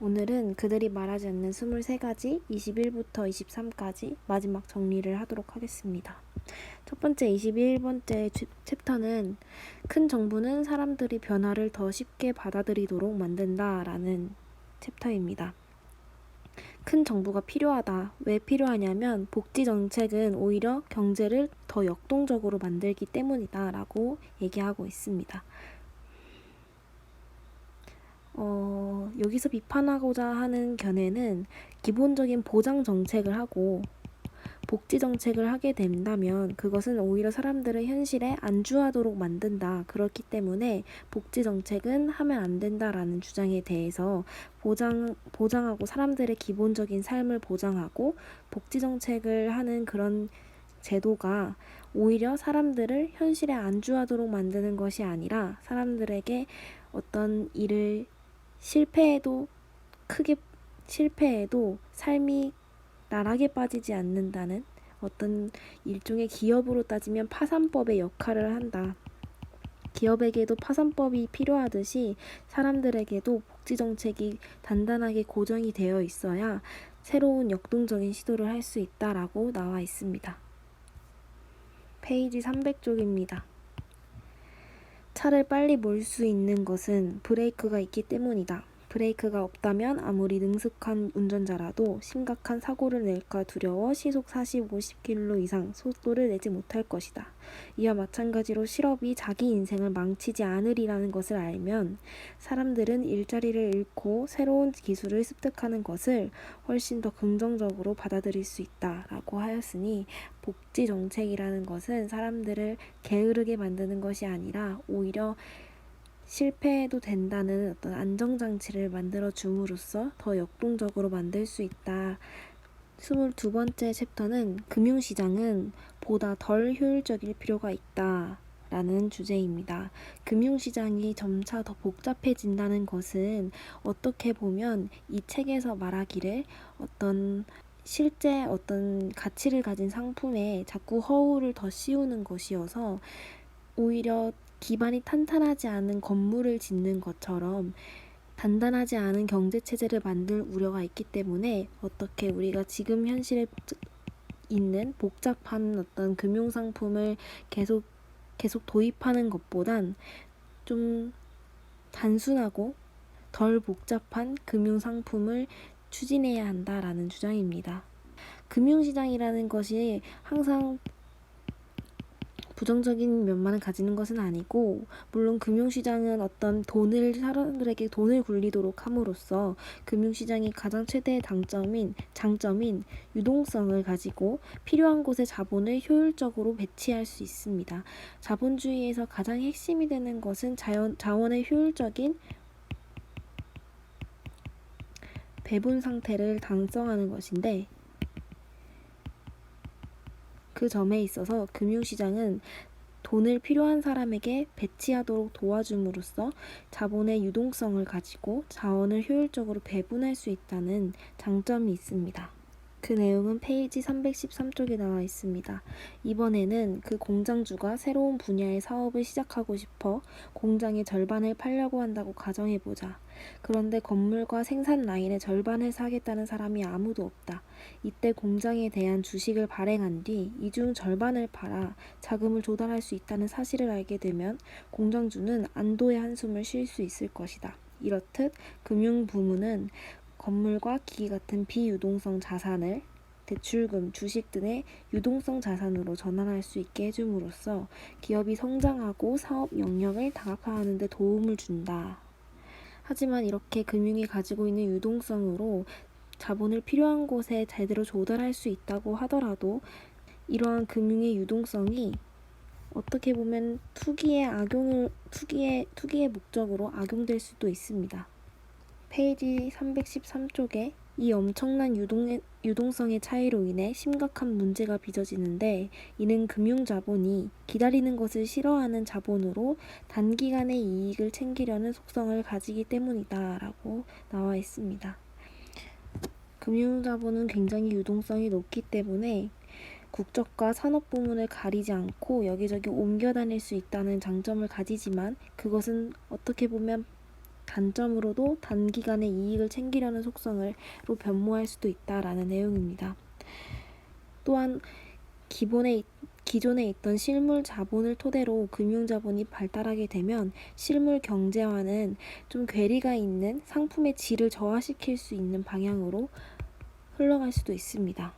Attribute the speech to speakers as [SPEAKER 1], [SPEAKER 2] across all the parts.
[SPEAKER 1] 오늘은 그들이 말하지 않는 23가지, 21부터 23까지 마지막 정리를 하도록 하겠습니다. 첫 번째 21번째 챕터는 큰 정부는 사람들이 변화를 더 쉽게 받아들이도록 만든다 라는 챕터입니다. 큰 정부가 필요하다. 왜 필요하냐면 복지 정책은 오히려 경제를 더 역동적으로 만들기 때문이다 라고 얘기하고 있습니다. 여기서 비판하고자 하는 견해는 기본적인 보장 정책을 하고 복지 정책을 하게 된다면 그것은 오히려 사람들을 현실에 안주하도록 만든다. 그렇기 때문에 복지 정책은 하면 안 된다라는 주장에 대해서 보장하고 사람들의 기본적인 삶을 보장하고 복지 정책을 하는 그런 제도가 오히려 사람들을 현실에 안주하도록 만드는 것이 아니라 사람들에게 어떤 일을 크게 실패해도 삶이 나락에 빠지지 않는다는 어떤 일종의 기업으로 따지면 파산법의 역할을 한다. 기업에게도 파산법이 필요하듯이 사람들에게도 복지정책이 단단하게 고정이 되어 있어야 새로운 역동적인 시도를 할 수 있다라고 나와 있습니다. 페이지 300쪽입니다. 차를 빨리 몰 수 있는 것은 브레이크가 있기 때문이다. 브레이크가 없다면 아무리 능숙한 운전자라도 심각한 사고를 낼까 두려워 시속 40, 50km 이상 속도를 내지 못할 것이다. 이와 마찬가지로 실업이 자기 인생을 망치지 않으리라는 것을 알면 사람들은 일자리를 잃고 새로운 기술을 습득하는 것을 훨씬 더 긍정적으로 받아들일 수 있다라고 하였으니 복지 정책이라는 것은 사람들을 게으르게 만드는 것이 아니라 오히려 실패해도 된다는 어떤 안정장치를 만들어 줌으로써 더 역동적으로 만들 수 있다. 22번째 챕터는 금융시장은 보다 덜 효율적일 필요가 있다. 라는 주제입니다. 금융시장이 점차 더 복잡해진다는 것은 어떻게 보면 이 책에서 말하기를 실제 어떤 가치를 가진 상품에 자꾸 허울을 더 씌우는 것이어서 오히려 기반이 탄탄하지 않은 건물을 짓는 것처럼 단단하지 않은 경제체제를 만들 우려가 있기 때문에 어떻게 우리가 지금 현실에 있는 복잡한 어떤 금융상품을 계속 도입하는 것보단 좀 단순하고 덜 복잡한 금융상품을 추진해야 한다라는 주장입니다. 금융시장이라는 것이 항상 부정적인 면만을 가지는 것은 아니고 물론 금융시장은 어떤 사람들에게 돈을 굴리도록 함으로써 금융시장이 가장 최대의 장점인 유동성을 가지고 필요한 곳에 자본을 효율적으로 배치할 수 있습니다. 자본주의에서 가장 핵심이 되는 것은 자원의 효율적인 배분 상태를 달성하는 것인데 그 점에 있어서 금융시장은 돈을 필요한 사람에게 배치하도록 도와줌으로써 자본의 유동성을 가지고 자원을 효율적으로 배분할 수 있다는 장점이 있습니다. 그 내용은 페이지 313쪽에 나와 있습니다. 이번에는 그 공장주가 새로운 분야의 사업을 시작하고 싶어 공장의 절반을 팔려고 한다고 가정해보자. 그런데 건물과 생산 라인의 절반을 사겠다는 사람이 아무도 없다. 이때 공장에 대한 주식을 발행한 뒤 이 중 절반을 팔아 자금을 조달할 수 있다는 사실을 알게 되면 공장주는 안도의 한숨을 쉴 수 있을 것이다. 이렇듯 금융부문은 건물과 기기 같은 비유동성 자산을 대출금, 주식 등의 유동성 자산으로 전환할 수 있게 해줌으로써 기업이 성장하고 사업 영역을 다각화하는 데 도움을 준다. 하지만 이렇게 금융이 가지고 있는 유동성으로 자본을 필요한 곳에 제대로 조달할 수 있다고 하더라도 이러한 금융의 유동성이 어떻게 보면 투기의 목적으로 악용될 수도 있습니다. 페이지 313쪽에 이 엄청난 유동성의 차이로 인해 심각한 문제가 빚어지는데 이는 금융자본이 기다리는 것을 싫어하는 자본으로 단기간의 이익을 챙기려는 속성을 가지기 때문이다 라고 나와 있습니다. 금융자본은 굉장히 유동성이 높기 때문에 국적과 산업 부문을 가리지 않고 여기저기 옮겨 다닐 수 있다는 장점을 가지지만 그것은 어떻게 보면 단점으로도 단기간의 이익을 챙기려는 속성으로 변모할 수도 있다라는 내용입니다. 또한 기존에 있던 실물 자본을 토대로 금융 자본이 발달하게 되면 실물 경제화는 좀 괴리가 있는 상품의 질을 저하시킬 수 있는 방향으로 흘러갈 수도 있습니다.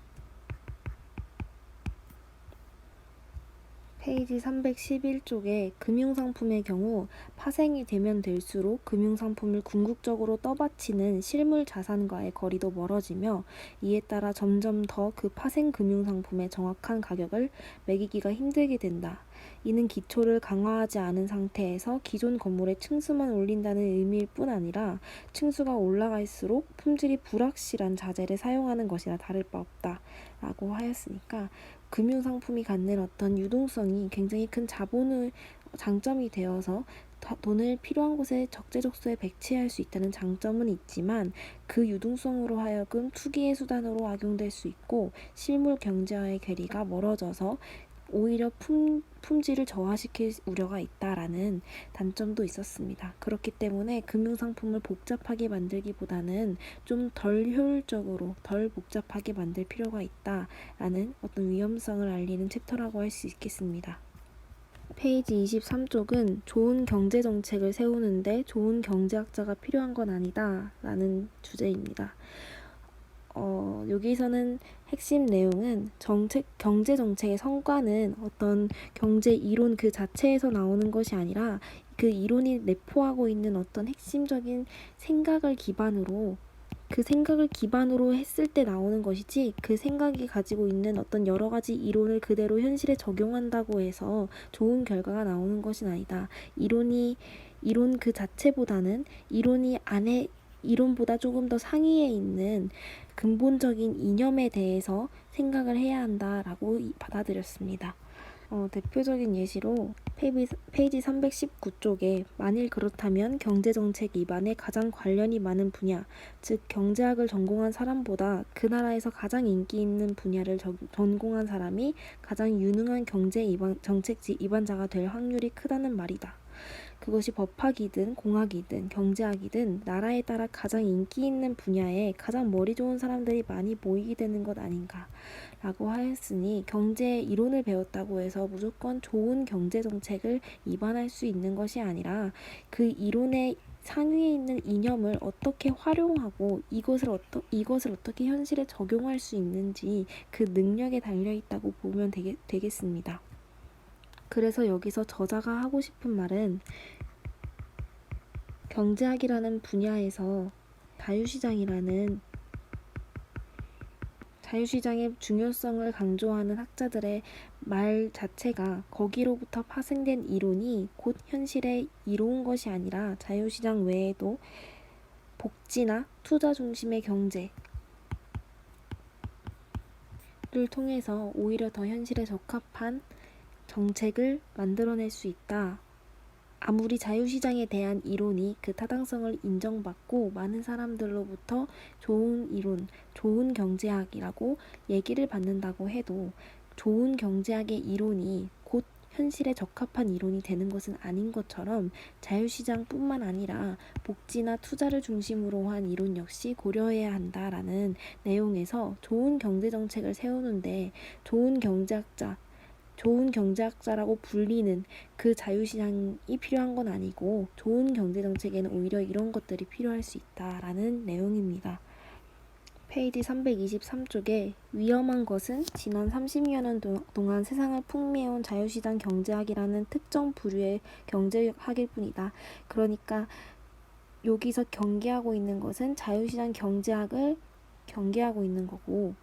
[SPEAKER 1] 페이지 311쪽에 금융상품의 경우 파생이 되면 될수록 금융상품을 궁극적으로 떠받치는 실물 자산과의 거리도 멀어지며 이에 따라 점점 더 그 파생 금융상품의 정확한 가격을 매기기가 힘들게 된다. 이는 기초를 강화하지 않은 상태에서 기존 건물에 층수만 올린다는 의미일 뿐 아니라 층수가 올라갈수록 품질이 불확실한 자재를 사용하는 것이나 다를 바 없다 라고 하였으니까 금융상품이 갖는 어떤 유동성이 굉장히 큰 자본의 장점이 되어서 돈을 필요한 곳에 적재적소에 배치할 수 있다는 장점은 있지만 그 유동성으로 하여금 투기의 수단으로 악용될 수 있고 실물 경제와의 괴리가 멀어져서 오히려 품질을 저하시킬 우려가 있다라는 단점도 있었습니다. 그렇기 때문에 금융상품을 복잡하게 만들기보다는 좀 덜 효율적으로 덜 복잡하게 만들 필요가 있다라는 어떤 위험성을 알리는 챕터라고 할 수 있겠습니다. 페이지 23쪽은 좋은 경제정책을 세우는데 좋은 경제학자가 필요한 건 아니다 라는 주제입니다. 여기서는 핵심 내용은 경제 정책의 성과는 어떤 경제 이론 그 자체에서 나오는 것이 아니라 그 이론이 내포하고 있는 어떤 핵심적인 생각을 기반으로 했을 때 나오는 것이지 그 생각이 가지고 있는 어떤 여러 가지 이론을 그대로 현실에 적용한다고 해서 좋은 결과가 나오는 것은 아니다. 이론 그 자체보다는 이론보다 조금 더 상위에 있는 근본적인 이념에 대해서 생각을 해야 한다라고 받아들였습니다. 대표적인 예시로 페이지 319쪽에 만일 그렇다면 경제정책 입안에 가장 관련이 많은 분야, 즉 경제학을 전공한 사람보다 그 나라에서 가장 인기 있는 분야를 전공한 사람이 가장 유능한 정책지 입안자가 될 확률이 크다는 말이다. 그것이 법학이든 공학이든 경제학이든 나라에 따라 가장 인기 있는 분야에 가장 머리 좋은 사람들이 많이 모이게 되는 것 아닌가 라고 하였으니 경제 이론을 배웠다고 해서 무조건 좋은 경제정책을 입안할 수 있는 것이 아니라 그 이론의 상위에 있는 이념을 어떻게 활용하고 이것을 어떻게 현실에 적용할 수 있는지 그 능력에 달려있다고 보면 되겠습니다. 그래서 여기서 저자가 하고 싶은 말은 경제학이라는 분야에서 자유시장의 중요성을 강조하는 학자들의 말 자체가 거기로부터 파생된 이론이 곧 현실에 이로운 것이 아니라 자유시장 외에도 복지나 투자 중심의 경제를 통해서 오히려 더 현실에 적합한 정책을 만들어낼 수 있다. 아무리 자유시장에 대한 이론이 그 타당성을 인정받고 많은 사람들로부터 좋은 이론, 좋은 경제학이라고 얘기를 받는다고 해도 좋은 경제학의 이론이 곧 현실에 적합한 이론이 되는 것은 아닌 것처럼 자유시장뿐만 아니라 복지나 투자를 중심으로 한 이론 역시 고려해야 한다라는 내용에서 좋은 경제정책을 세우는데 좋은 경제학자라고 불리는 그 자유시장이 필요한 건 아니고 좋은 경제정책에는 오히려 이런 것들이 필요할 수 있다라는 내용입니다. 페이지 323쪽에 위험한 것은 지난 30여 년 동안 세상을 풍미해온 자유시장 경제학이라는 특정 부류의 경제학일 뿐이다. 그러니까 여기서 경계하고 있는 것은 자유시장 경제학을 경계하고 있는 거고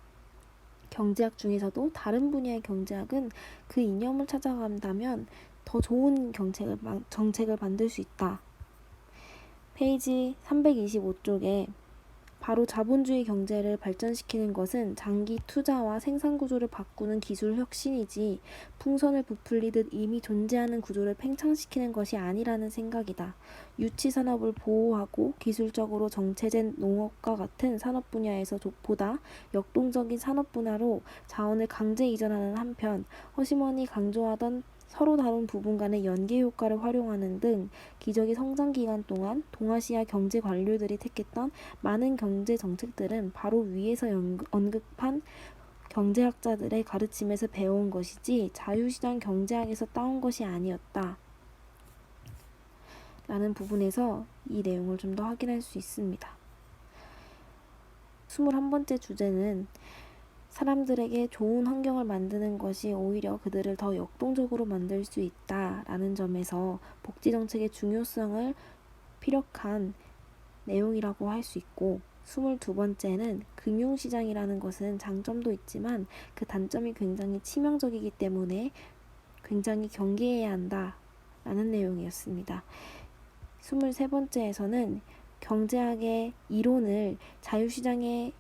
[SPEAKER 1] 경제학 중에서도 다른 분야의 경제학은 그 이념을 찾아간다면 더 좋은 정책을 만들 수 있다. 페이지 325쪽에 바로 자본주의 경제를 발전시키는 것은 장기 투자와 생산 구조를 바꾸는 기술 혁신이지 풍선을 부풀리듯 이미 존재하는 구조를 팽창시키는 것이 아니라는 생각이다. 유치 산업을 보호하고 기술적으로 정체된 농업과 같은 산업 분야에서 보다 역동적인 산업 분야로 자원을 강제 이전하는 한편 허심원히 강조하던 서로 다른 부분 간의 연계 효과를 활용하는 등 기적의 성장 기간 동안 동아시아 경제 관료들이 택했던 많은 경제 정책들은 바로 위에서 언급한 경제학자들의 가르침에서 배워온 것이지 자유시장 경제학에서 따온 것이 아니었다. 라는 부분에서 이 내용을 좀 더 확인할 수 있습니다. 21번째 주제는 사람들에게 좋은 환경을 만드는 것이 오히려 그들을 더 역동적으로 만들 수 있다라는 점에서 복지정책의 중요성을 피력한 내용이라고 할 수 있고, 22번째는 금융시장이라는 것은 장점도 있지만 그 단점이 굉장히 치명적이기 때문에 굉장히 경계해야 한다라는 내용이었습니다. 23번째에서는 경제학의 이론을 자유시장의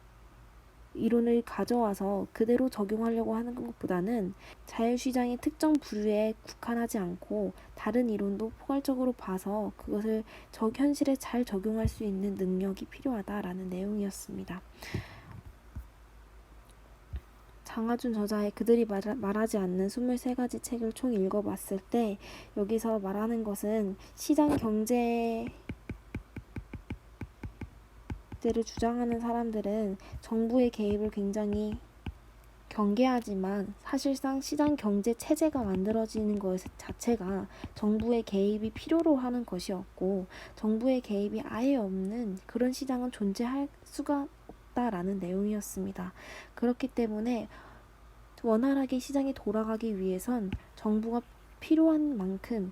[SPEAKER 1] 이론을 가져와서 그대로 적용하려고 하는 것보다는 자유시장의 특정 부류에 국한하지 않고 다른 이론도 포괄적으로 봐서 그것을 현실에 잘 적용할 수 있는 능력이 필요하다라는 내용이었습니다. 장하준 저자의 그들이 말하지 않는 23가지 책을 총 읽어봤을 때 여기서 말하는 것은 시장 경제를 주장하는 사람들은 정부의 개입을 굉장히 경계하지만 사실상 시장 경제 체제가 만들어지는 것 자체가 정부의 개입이 필요로 하는 것이었고, 정부의 개입이 아예 없는 그런 시장은 존재할 수가 없다라는 내용이었습니다. 그렇기 때문에 원활하게 시장이 돌아가기 위해선 정부가 필요한 만큼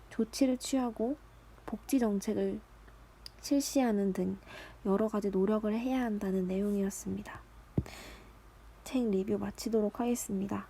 [SPEAKER 1] 조치를 취하고 복지 정책을 실시하는 등 여러 가지 노력을 해야 한다는 내용이었습니다. 책 리뷰 마치도록 하겠습니다.